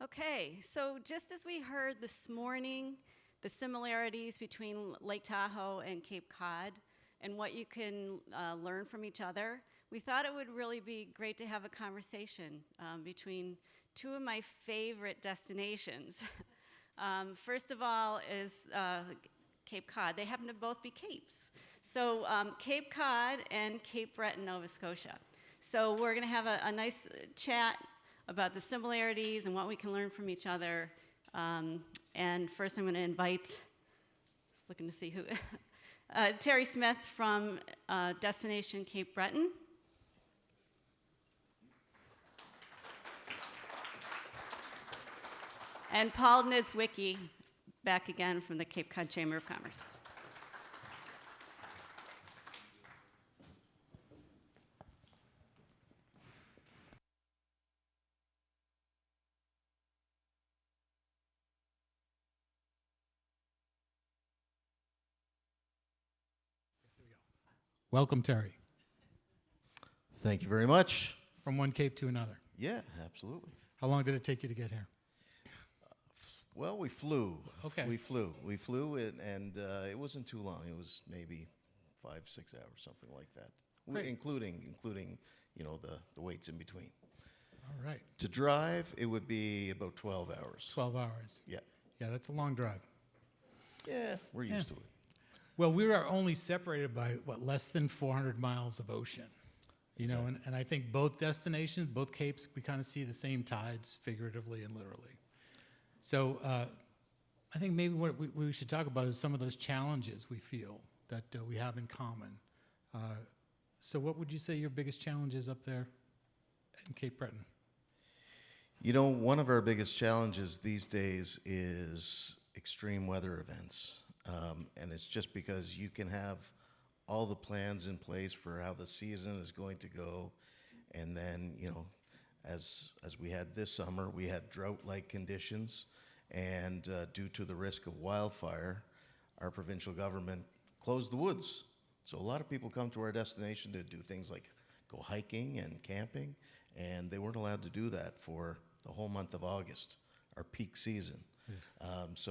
Okay, so just as we heard this morning, the similarities between Lake Tahoe and Cape Cod and what you can learn from each other, we thought it would really be great to have a conversation between two of my favorite destinations. First of all is Cape Cod. They happen to both be capes. So Cape Cod and Cape Breton, Nova Scotia. So we're going to have a nice chat about the similarities and what we can learn from each other. And first I'm going to invite, just looking to see who, Terry Smith from Destination Cape Breton. And Paul Niedzwiecki, back again from the Cape Cod Chamber of Commerce. Welcome, Terry. Thank you very much. From one Cape to another. Yeah, absolutely. How long did it take you to get here? Well, we flew. Okay. We flew, and it wasn't too long. It was maybe 5-6 hours, something like that. Great. Including the waits in between. All right. To drive, it would be about 12 hours. 12 hours. Yeah. Yeah, that's a long drive. Yeah, we're used to it. Well, we are only separated by, less than 400 miles of ocean. You know, and I think both destinations, both capes, we kind of see the same tides, figuratively and literally. So I think maybe what we should talk about is some of those challenges we feel that we have in common. So what would you say your biggest challenge is up there in Cape Breton? You know, one of our biggest challenges these days is extreme weather events. And it's just because you can have all the plans in place for how the season is going to go. And then, as we had this summer, we had drought-like conditions. And due to the risk of wildfire, our provincial government closed the woods. So a lot of people come to our destination to do things like go hiking and camping. And they weren't allowed to do that for the whole month of August, our peak season. Yes.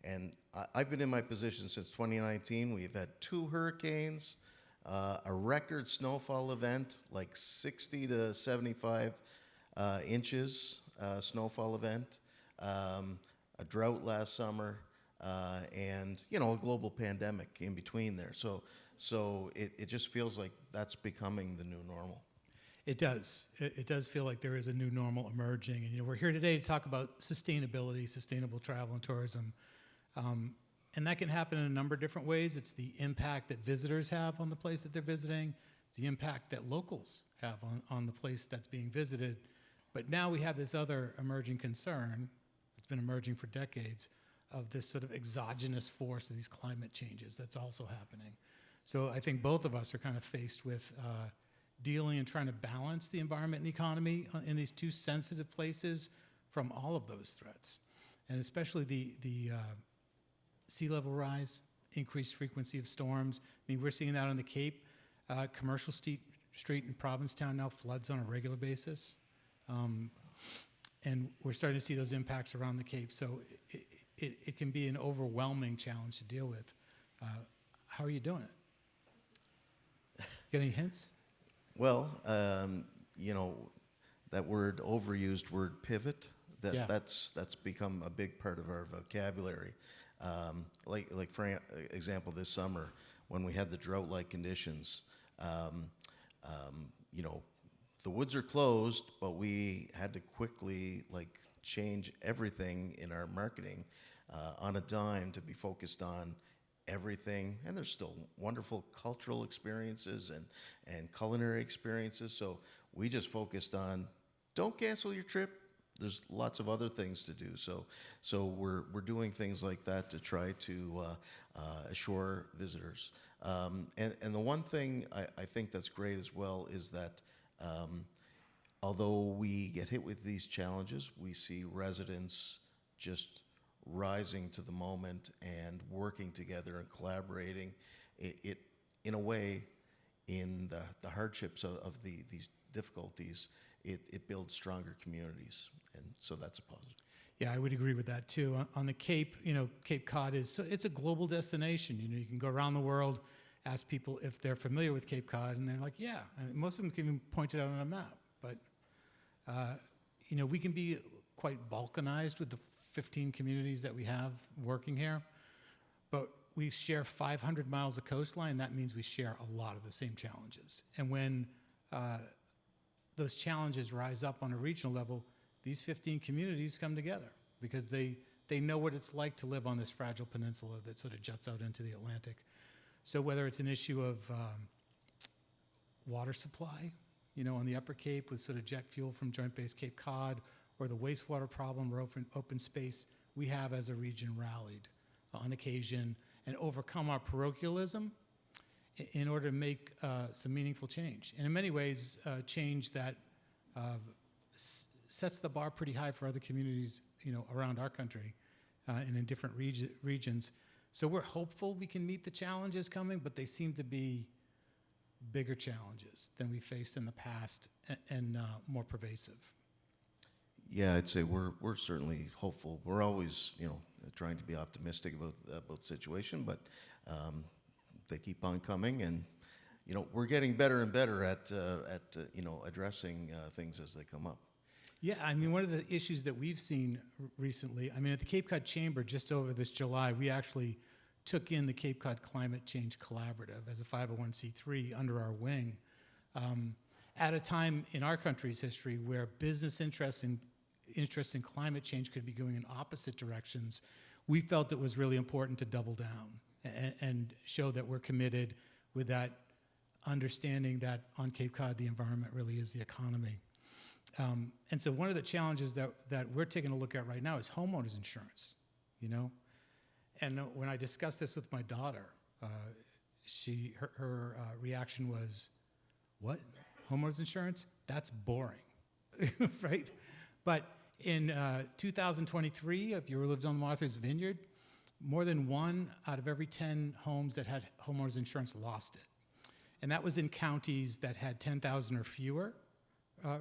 And I've been in my position since 2019. We've had 2 hurricanes, a record snowfall event, like 60 to 75 inches snowfall event, a drought last summer, and a global pandemic in between there. So it just feels like that's becoming the new normal. It does. It does feel like there is a new normal emerging. And we're here today to talk about sustainability, sustainable travel and tourism. And that can happen in a number of different ways. It's the impact that visitors have on the place that they're visiting. It's the impact that locals have on the place that's being visited. But now we have this other emerging concern, it's been emerging for decades, of this sort of exogenous force of these climate changes that's also happening. So I think both of us are kind of faced with dealing and trying to balance the environment and the economy in these two sensitive places from all of those threats. And especially the sea level rise, increased frequency of storms. I mean, we're seeing that on the Cape. Commercial Street in Provincetown now floods on a regular basis. And we're starting to see those impacts around the Cape. So it can be an overwhelming challenge to deal with. How are you doing it? Get any hints? Well, that overused word pivot, that's become a big part of our vocabulary. Like for example, this summer when we had the drought-like conditions, the woods are closed, but we had to quickly change everything in our marketing on a dime to be focused on everything. And there's still wonderful cultural experiences and culinary experiences. So we just focused on don't cancel your trip. There's lots of other things to do. So we're doing things like that to try to assure visitors. And the one thing I think that's great as well is that although we get hit with these challenges, we see residents just rising to the moment and working together and collaborating. It in a way, in the hardships of these difficulties, it builds stronger communities. And so that's a positive. Yeah, I would agree with that too. On the Cape, Cape Cod it's a global destination. You can go around the world, ask people if they're familiar with Cape Cod, and they're like, yeah. And most of them can even point it out on a map. But we can be quite balkanized with the 15 communities that we have working here. But we share 500 miles of coastline. That means we share a lot of the same challenges. And when those challenges rise up on a regional level, these 15 communities come together because they know what it's like to live on this fragile peninsula that sort of juts out into the Atlantic. So whether it's an issue of water supply, on the Upper Cape with sort of jet fuel from Joint Base Cape Cod, or the wastewater problem or open space, we have as a region rallied on occasion and overcome our parochialism in order to make some meaningful change. And in many ways, change that sets the bar pretty high for other communities, around our country and in different regions. So we're hopeful we can meet the challenges coming, but they seem to be bigger challenges than we faced in the past and more pervasive. Yeah, I'd say we're certainly hopeful. We're always, trying to be optimistic about the situation, but they keep on coming, and we're getting better and better at addressing things as they come up. Yeah, one of the issues that we've seen recently, at the Cape Cod Chamber just over this July, we actually took in the Cape Cod Climate Change Collaborative as a 501c3 under our wing at a time in our country's history where business interest in climate change could be going in opposite directions. We felt it was really important to double down and show that we're committed with that understanding that on Cape Cod the environment really is the economy. And so one of the challenges that we're taking a look at right now is homeowners insurance, And when I discussed this with my daughter, her reaction was, "What? Homeowners insurance? That's boring," right? But in 2023, if you lived on Martha's Vineyard, more than 1 out of every 10 homes that had homeowners insurance lost it. And that was in counties that had 10,000 or fewer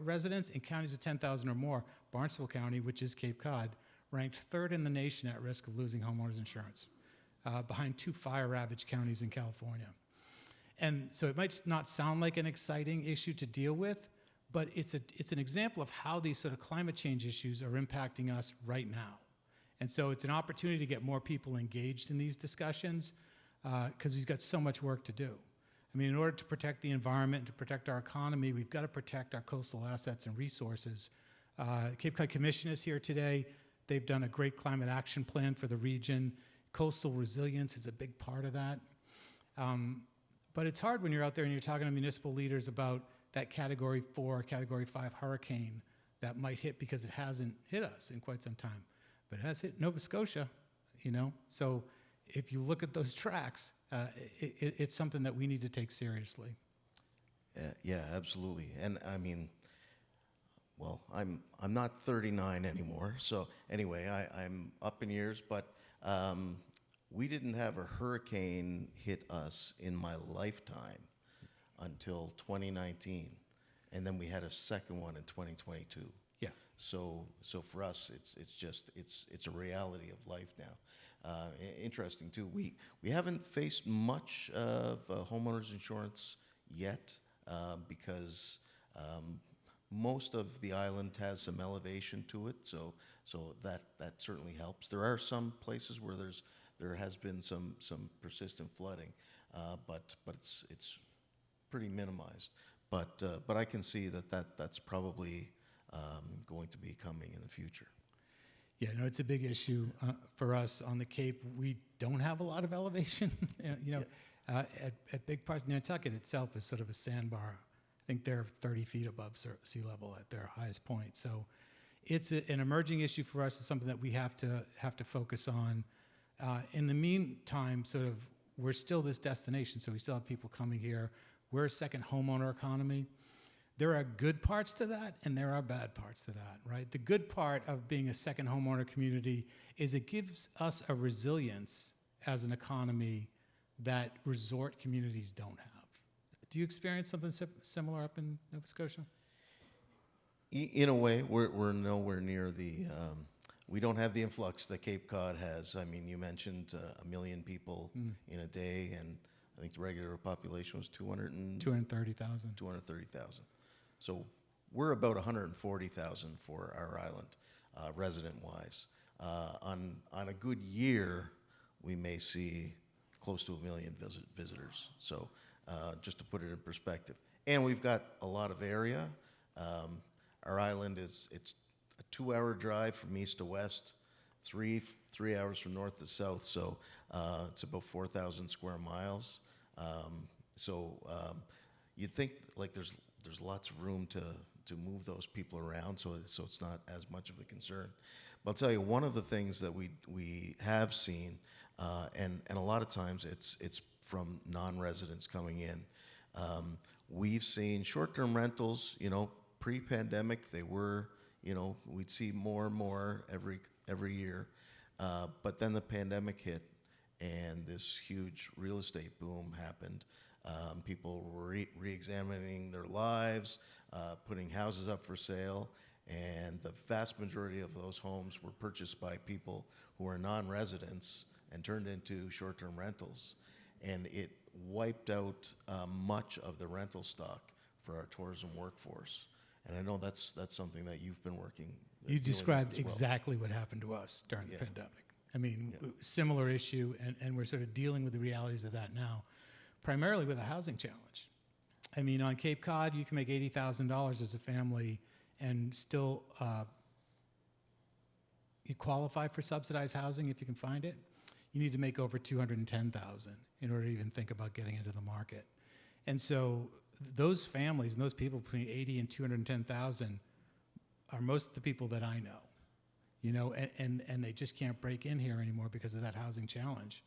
residents. In counties with 10,000 or more, Barnstable County, which is Cape Cod, ranked 3rd in the nation at risk of losing homeowners insurance, behind 2 fire-ravaged counties in California. And so it might not sound like an exciting issue to deal with, but it's an example of how these sort of climate change issues are impacting us right now. And so it's an opportunity to get more people engaged in these discussions because we've got so much work to do. In order to protect the environment and to protect our economy, we've got to protect our coastal assets and resources. Cape Cod Commission is here today. They've done a great climate action plan for the region. Coastal resilience is a big part of that. But it's hard when you're out there and you're talking to municipal leaders about that Category 4, Category 5 hurricane that might hit because it hasn't hit us in quite some time. But it has hit Nova Scotia, So if you look at those tracks, it's something that we need to take seriously. Yeah, absolutely. And well, I'm not 39 anymore, so anyway, I'm up in years, but we didn't have a hurricane hit us in my lifetime until 2019, and then we had a second one in 2022. Yeah. So for us, it's a reality of life now. Interesting too. We haven't faced much of homeowners insurance yet because most of the island has some elevation to it, so that certainly helps. There are some places where there has been some persistent flooding, but it's pretty minimized. But I can see that's probably going to be coming in the future. Yeah, no, it's a big issue for us on the Cape. We don't have a lot of elevation. At big parts, Nantucket itself is sort of a sandbar. I think they're 30 feet above sea level at their highest point. So it's an emerging issue for us. It's something that we have to focus on. In the meantime, we're still this destination, so we still have people coming here. We're a second homeowner economy. There are good parts to that, and there are bad parts to that, right? The good part of being a second homeowner community is it gives us a resilience as an economy that resort communities don't have. Do you experience something similar up in Nova Scotia? In a way, we're nowhere near the. We don't have the influx that Cape Cod has. I mean, you mentioned 1 million people in a day, and I think the regular population was 230,000. 230,000. So we're about 140,000 for our island, resident-wise. On a good year, we may see close to 1 million visitors. So just to put it in perspective, and we've got a lot of area. Our island it's a 2-hour drive from east to west, three hours from north to south. So it's about 4,000 square miles. You'd think like there's lots of room to move those people around, so it's not as much of a concern. But I'll tell you, one of the things that we have seen, and a lot of times it's from non-residents coming in. We've seen short-term rentals. Pre-pandemic, they were, we'd see more and more every year. But then the pandemic hit, and this huge real estate boom happened. People were re-examining their lives, putting houses up for sale, and the vast majority of those homes were purchased by people who are non-residents and turned into short-term rentals. And it wiped out much of the rental stock for our tourism workforce. And I know that's something that you've been working. You described as well. exactly what happened to us during the Yeah. pandemic. I mean, similar issue, and we're sort of dealing with the realities of that now, primarily with a housing challenge. I mean, on Cape Cod, you can make $80,000 as a family and still you qualify for subsidized housing if you can find it. You need to make over $210,000 in order to even think about getting into the market. And so those families and those people between 80 and 210,000 are most of the people that I know, and they just can't break in here anymore because of that housing challenge.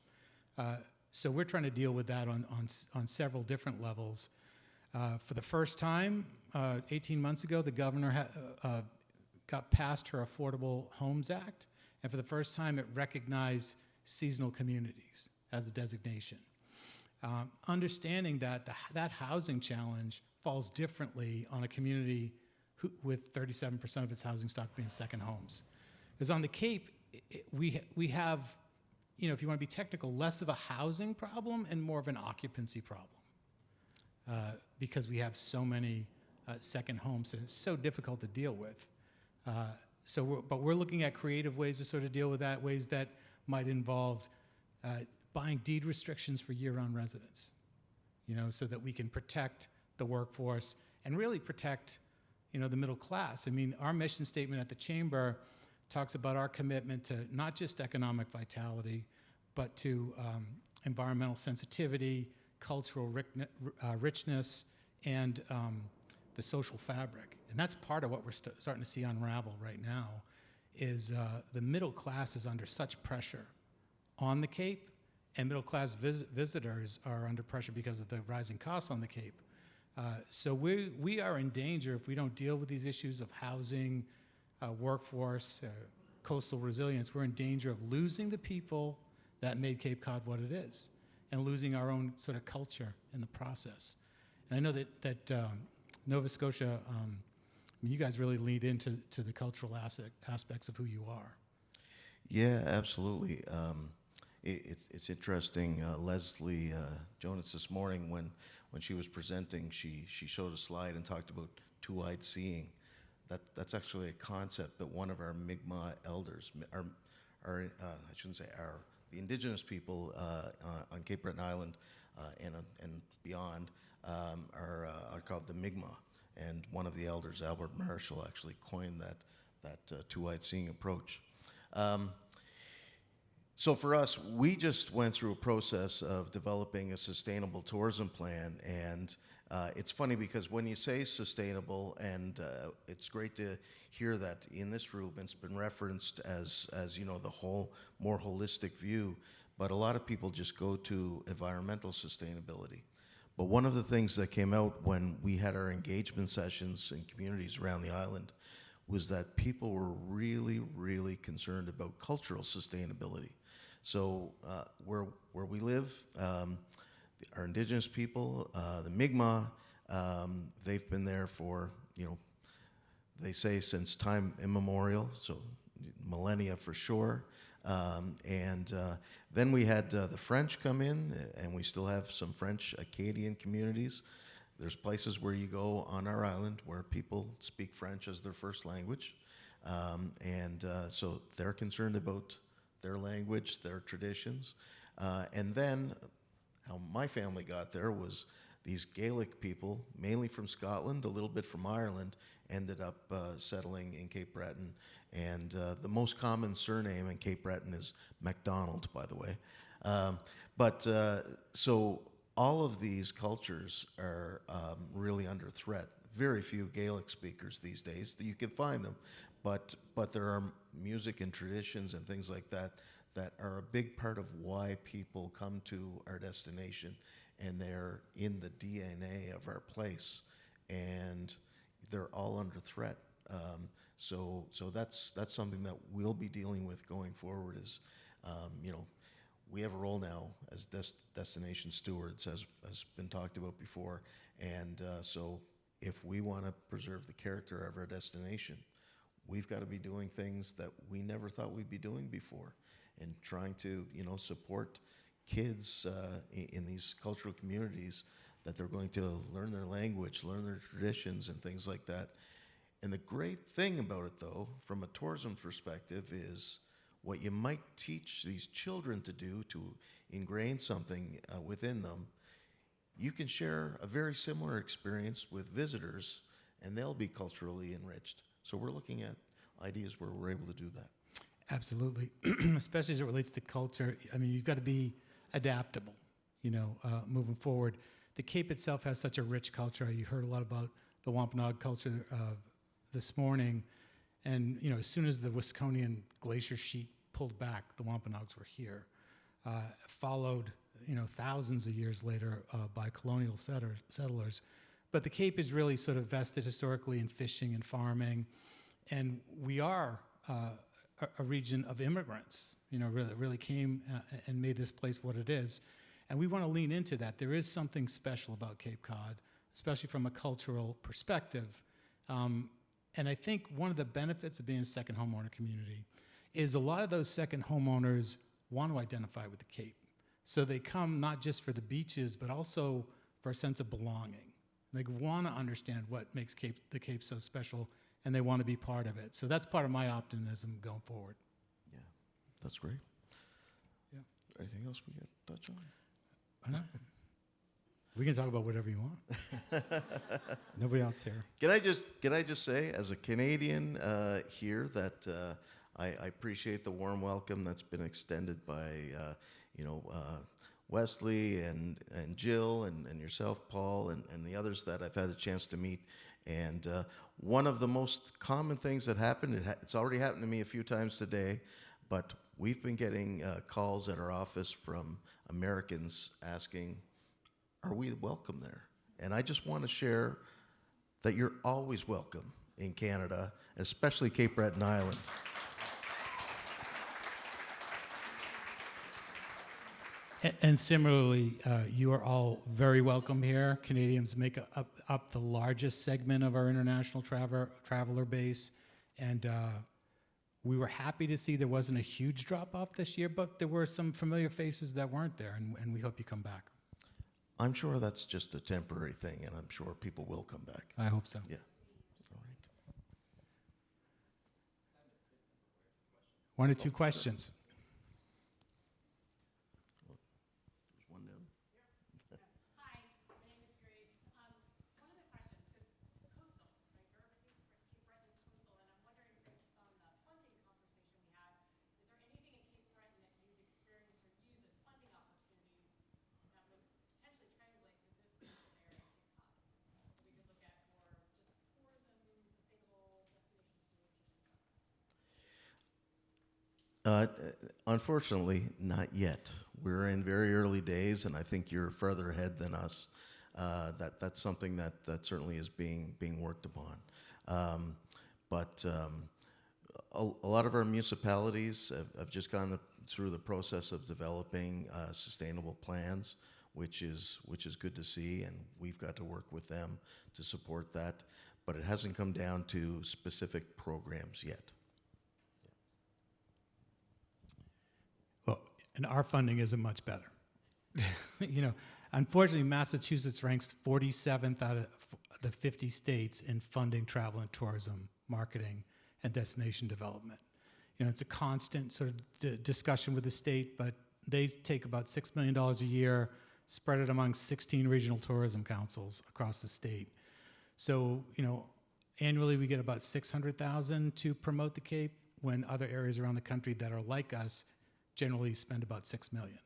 So we're trying to deal with that on several different levels. For the first time, 18 months ago, the governor got passed her Affordable Homes Act, and for the first time, it recognized seasonal communities as a designation. Understanding that that housing challenge falls differently on a community with 37% of its housing stock being second homes. Because on the Cape, we have, if you want to be technical, less of a housing problem and more of an occupancy problem. Because we have so many second homes, and it's so difficult to deal with. But we're looking at creative ways to sort of deal with that, ways that might involve buying deed restrictions for year-round residents, so that we can protect the workforce and really protect, the middle class. I mean, our mission statement at the Chamber talks about our commitment to not just economic vitality, but to environmental sensitivity, cultural richness, and the social fabric. And that's part of what we're starting to see unravel right now, is the middle class is under such pressure on the Cape, and middle-class visitors are under pressure because of the rising costs on the Cape. So we are in danger if we don't deal with these issues of housing, workforce, coastal resilience. We're in danger of losing the people that made Cape Cod what it is, and losing our own sort of culture in the process. And I know that Nova Scotia, you guys really lead into the cultural aspects of who you are. Yeah, absolutely. It's interesting. Leslie Jonas this morning, when she was presenting, she showed a slide and talked about two-eyed seeing. That's actually a concept that one of our Mi'kmaq elders, the indigenous people on Cape Breton Island and beyond are called the Mi'kmaq. And one of the elders, Albert Marshall, actually coined that two-eyed seeing approach. So for us, we just went through a process of developing a sustainable tourism plan, and it's funny because when you say sustainable, and it's great to hear that in this room, it's been referenced as the whole more holistic view, but a lot of people just go to environmental sustainability. But one of the things that came out when we had our engagement sessions in communities around the island was that people were really, really concerned about cultural sustainability. So where we live, our indigenous people, the Mi'kmaq, they've been there for they say since time immemorial, so millennia for sure. Then we had the French come in, and we still have some French Acadian communities. There's places where you go on our island where people speak French as their first language. So they're concerned about their language, their traditions. And then how my family got there was these Gaelic people, mainly from Scotland, a little bit from Ireland, ended up settling in Cape Breton. And the most common surname in Cape Breton is MacDonald, by the way. So all of these cultures are really under threat. Very few Gaelic speakers these days. You can find them, but there are music and traditions and things like that that are a big part of why people come to our destination, and they're in the DNA of our place, and they're all under threat. So that's something that we'll be dealing with going forward. Is we have a role now as destination stewards, as has been talked about before, and so if we want to preserve the character of our destination, we've got to be doing things that we never thought we'd be doing before, and trying to support kids in these cultural communities, that they're going to learn their language, learn their traditions, and things like that. And the great thing about it, though, from a tourism perspective, is what you might teach these children to do to ingrain something within them, you can share a very similar experience with visitors, and they'll be culturally enriched. So we're looking at ideas where we're able to do that. Absolutely, especially as it relates to culture. I mean, you've got to be adaptable, moving forward. The Cape itself has such a rich culture. You heard a lot about the Wampanoag culture this morning. And, as soon as the Wisconian glacier sheet pulled back, the Wampanoags were here. Followed, thousands of years later by colonial settlers. But the Cape is really sort of vested historically in fishing and farming. And we are a region of immigrants, really came and made this place what it is. And we want to lean into that. There is something special about Cape Cod, especially from a cultural perspective. And I think one of the benefits of being a second homeowner community is a lot of those second homeowners want to identify with the Cape. So they come not just for the beaches, but also for a sense of belonging. They want to understand what makes the Cape so special, and they want to be part of it. So that's part of my optimism going forward. Yeah, that's great. Yeah. Anything else we can touch on? I know. We can talk about whatever you want. Nobody else here. Can I just say, as a Canadian here, that I appreciate the warm welcome that's been extended by Wesley and Jill and yourself, Paul, and the others that I've had a chance to meet. And one of the most common things that happened, it's already happened to me a few times today, but we've been getting calls at our office from Americans asking, are we welcome there? And I just want to share that you're always welcome in Canada, especially Cape Breton Island. And similarly, you are all very welcome here. Canadians make up the largest segment of our international traveler base. And we were happy to see there wasn't a huge drop-off this year, but there were some familiar faces that weren't there, and we hope you come back. I'm sure that's just a temporary thing, and I'm sure people will come back. I hope so. Yeah. All right. 1 or 2 questions. There's one down. Hi, my name is Grace. One of the questions, because coastal, right? Cape Breton is coastal, and I'm wondering, based on the funding conversation we had, is there anything in Cape Breton that you've experienced or use as funding opportunities that would potentially translate to this coastal area of Cape Cod? We could look at more just tourism, sustainable destination stewardship. Unfortunately, not yet. We're in very early days, and I think you're further ahead than us. That's something that certainly is being worked upon. A lot of our municipalities have just gone through the process of developing sustainable plans, which is good to see, and we've got to work with them to support that. but it hasn't come down to specific programs yet. Well, and our funding isn't much better. You know, unfortunately, Massachusetts ranks 47th out of the 50 states in funding travel and tourism, marketing, and destination development. You know, it's a constant sort of discussion with the state, but they take about $6 million a year, spread it among 16 regional tourism councils across the state. So, you know, annually we get about $600,000 to promote the Cape, when other areas around the country that are like us generally spend about $6 million.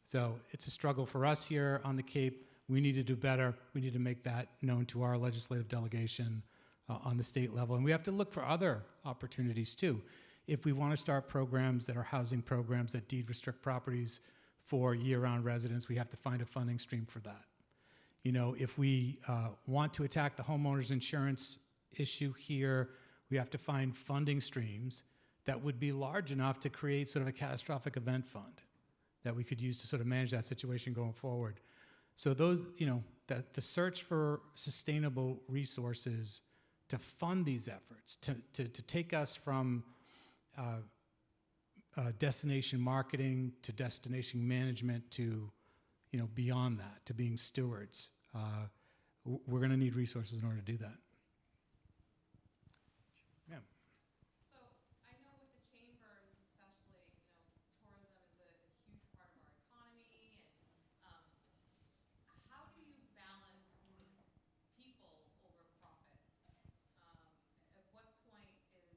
So it's a struggle for us here on the Cape. We need to do better. We need to make that known to our legislative delegation on the state level. And we have to look for other opportunities too. If we want to start programs that are housing programs that deed restrict properties for year-round residents, we have to find a funding stream for that. You know, if we want to attack the homeowners insurance issue here, we have to find funding streams that would be large enough to create sort of a catastrophic event fund that we could use to sort of manage that situation going forward. So those, you know, that the search for sustainable resources to fund these efforts, to take us from destination marketing to destination management to, you know, beyond that, to being stewards. We're going to need resources in order to do that. Yeah. So I know with the chambers, especially, you know, tourism is a huge part of our economy, and how do you balance people over profit? At what point is,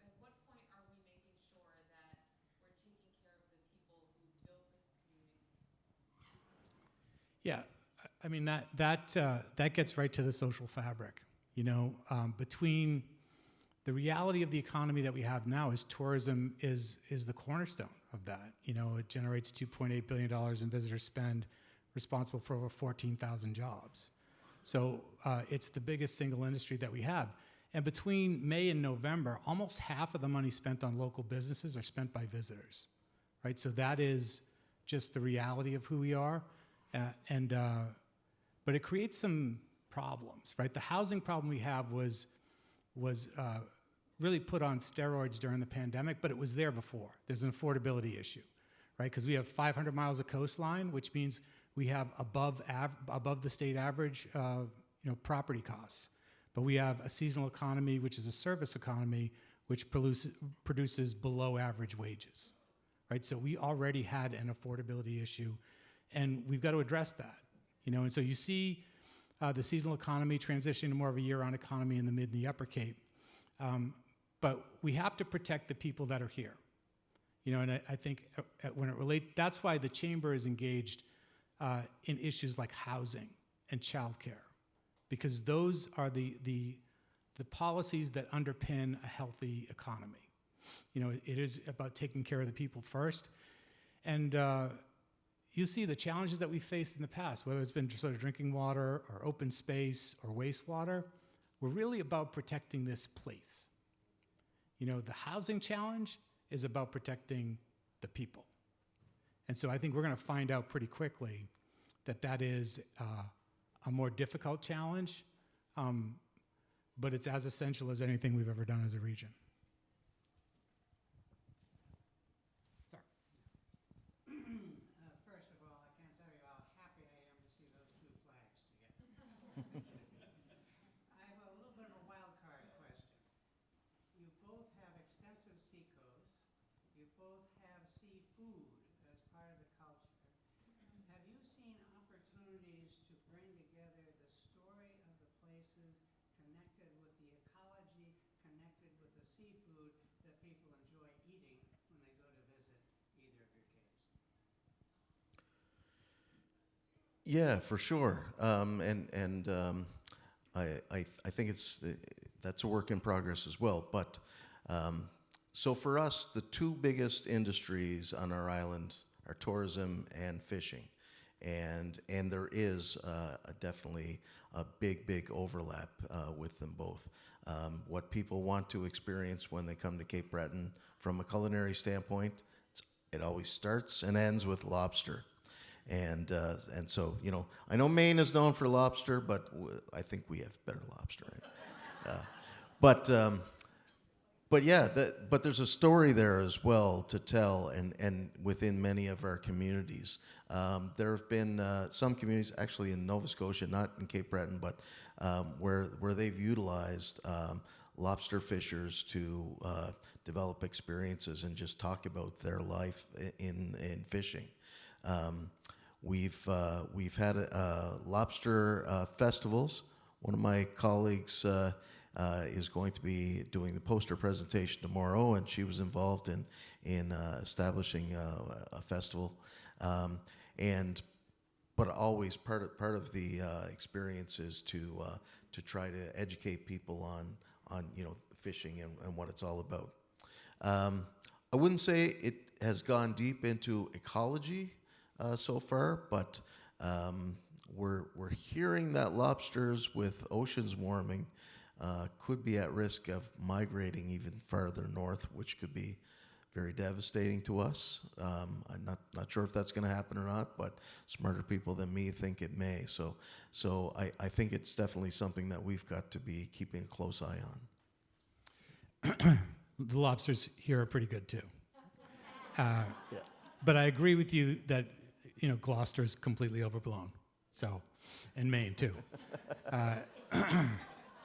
at what point are we making sure that we're taking care of the people who built this community? Yeah, I mean, that gets right to the social fabric. You know, between the reality of the economy that we have now is tourism is the cornerstone of that. You know, it generates $2.8 billion in visitor spend, responsible for over 14,000 jobs. So it's the biggest single industry that we have. And between May and November, almost half of the money spent on local businesses are spent by visitors, right? So that is just the reality of who we are. But it creates some problems, right? The housing problem we have was really put on steroids during the pandemic, but it was there before. There's an affordability issue, right? Because we have 500 miles of coastline, which means we have above the state average, property costs. But we have a seasonal economy, which is a service economy, which produces below average wages, right? So we already had an affordability issue, and we've got to address that, you know. And so you see the seasonal economy transitioning to more of a year-round economy in the mid and the upper Cape. But we have to protect the people that are here, you know. And I think when it relates, that's why the chamber is engaged in issues like housing and childcare, because those are the policies that underpin a healthy economy. You know, it is about taking care of the people first. And you see the challenges that we faced in the past, whether it's been sort of drinking water or open space or wastewater. We're really about protecting this place. You know, the housing challenge is about protecting the people. And so I think we're going to find out pretty quickly that that is a more difficult challenge, but it's as essential as anything we've ever done as a region. Sorry. First of all, I can't tell you how happy I am to see those two flags together. I have a little bit of a wild card question. You both have extensive seacoast. You both have seafood as part of the culture. Have you seen opportunities to bring together the story of the places connected with the ecology, connected with the seafood that people enjoy eating when they go to visit either of your capes? Yeah, for sure. I think that's a work in progress as well. But so for us, the two biggest industries on our island are tourism and fishing, and there is definitely a big overlap with them both. What people want to experience when they come to Cape Breton, from a culinary standpoint, it always starts and ends with lobster. And so, you know, I know Maine is known for lobster, but I think we have better lobster. Right? But yeah, but there's a story there as well to tell, and within many of our communities. There have been some communities, actually in Nova Scotia, not in Cape Breton, but where they've utilized lobster fishers to develop experiences and just talk about their life in fishing. We've had lobster festivals. One of my colleagues is going to be doing the poster presentation tomorrow, and she was involved in establishing a festival. But always part of the experience is to try to educate people on you know, fishing and what it's all about. I wouldn't say it has gone deep into ecology so far, but we're hearing that lobsters with oceans warming could be at risk of migrating even farther north, which could be very devastating to us. I'm not sure if that's going to happen or not, but smarter people than me think it may. So I think it's definitely something that we've got to be keeping a close eye on. The lobsters here are pretty good too. But I agree with you that, you know, Gloucester's completely overblown. So, and Maine too.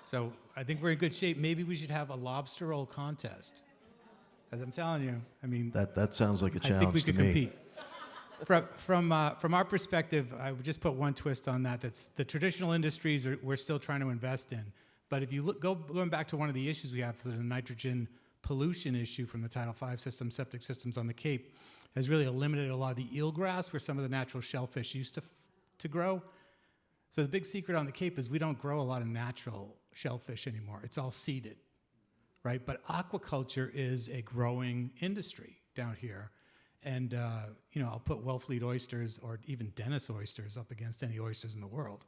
So I think we're in good shape. Maybe we should have a lobster roll contest. As I'm telling you, I mean, That sounds like a I think challenge we to could me. compete. From our perspective, I would just put one twist on that. That's the traditional industries we're still trying to invest in. But if you look, going back to one of the issues we have, so the nitrogen pollution issue from the Tidal V system, septic systems on the Cape, has really eliminated a lot of the eelgrass where some of the natural shellfish used to grow. So the big secret on the Cape is we don't grow a lot of natural shellfish anymore. It's all seeded, right? But aquaculture is a growing industry down here. And, you know, I'll put Wellfleet oysters or even Dennis oysters up against any oysters in the world.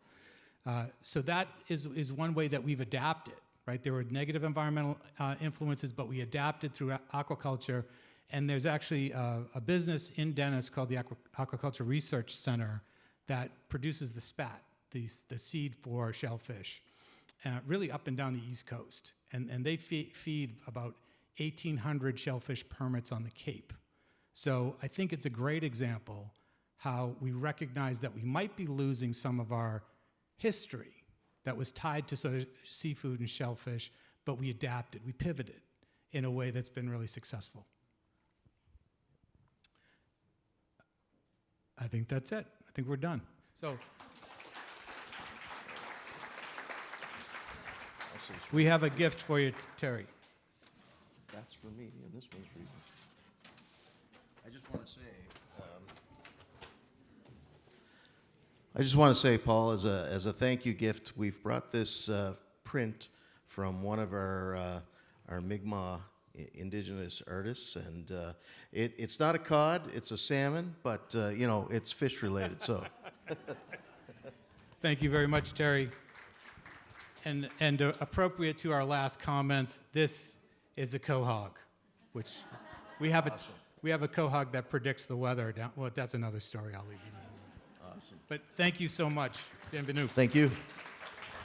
So that is one way that we've adapted, right? There were negative environmental influences, but we adapted through aquaculture. And there's actually a business in Dennis called the Aquaculture Research Center that produces the spat, the seed for shellfish, really up and down the East Coast. And they feed about 1,800 shellfish permits on the Cape. So I think it's a great example how we recognize that we might be losing some of our history that was tied to sort of seafood and shellfish, but we adapted, we pivoted in a way that's been really successful. I think that's it. I think we're done. So we have a gift for you, Terry. That's for me, and this one's for you. I just want to say, Paul, as a thank you gift, we've brought this print from one of our Mi'kmaq indigenous artists, and it's not a cod, it's a salmon, but you know, it's fish related. So, Thank you very much, Terry. And appropriate to our last comments, this is a quahog, which we have a quahog that predicts the weather. Well, that's another story. I'll leave you. Awesome. But thank you so much. Bienvenue. Thank you.